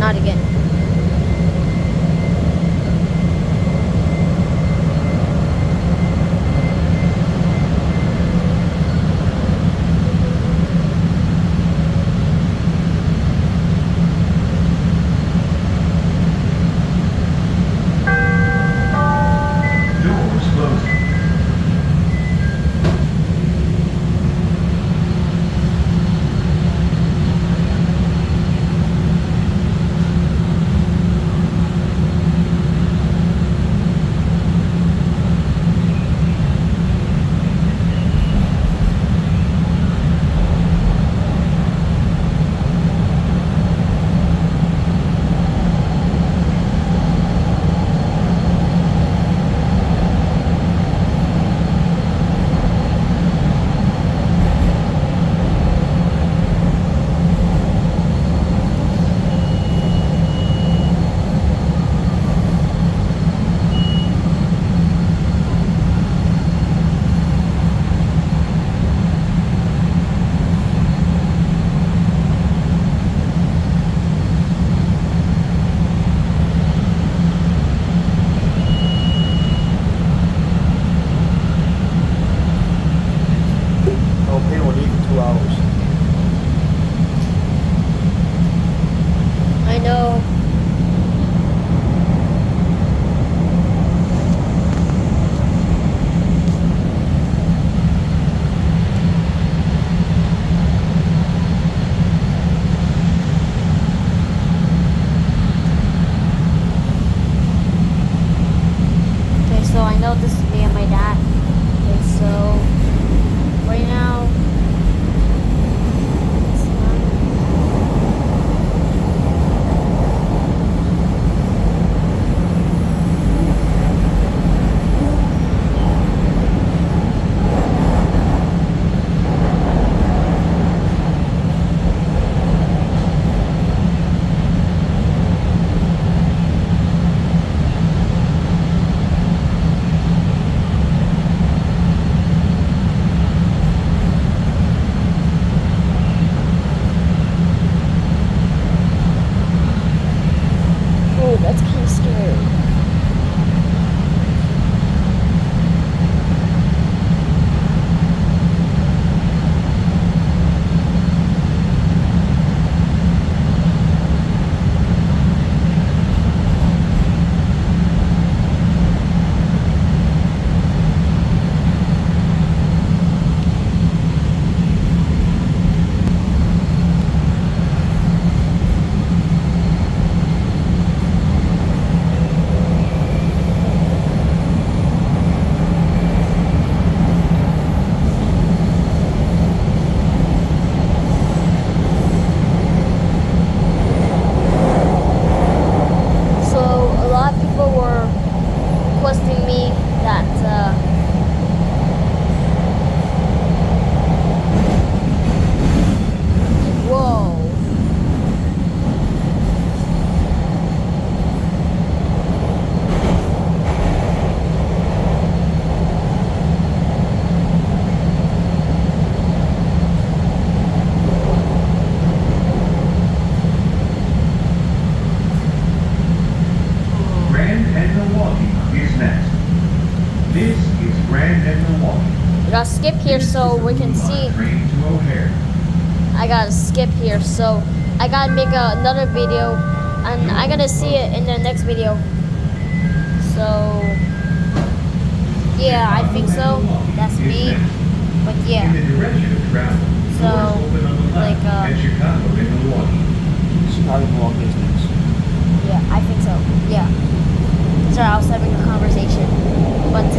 Not again. Doors closing. I'll pay only for 2 hours. I know. Okay, so I know this is me and my dad. Okay, so right now. It's Oh, that's kind of scary. So a lot of people were requesting me that whoa. Grand and Milwaukee is next. This is Grand and Milwaukee. I gotta skip here so we can see. Train to O'Hare. I gotta skip here, so I gotta make another video, and I'm gonna see it in the next video. So, yeah, I think so. That's me. But In yeah, the direction of travel, So, doors open on the left like, at Chicago and Milwaukee. Chicago Milwaukee is next. yeah, I think so. Yeah. Sorry, I was having a conversation, but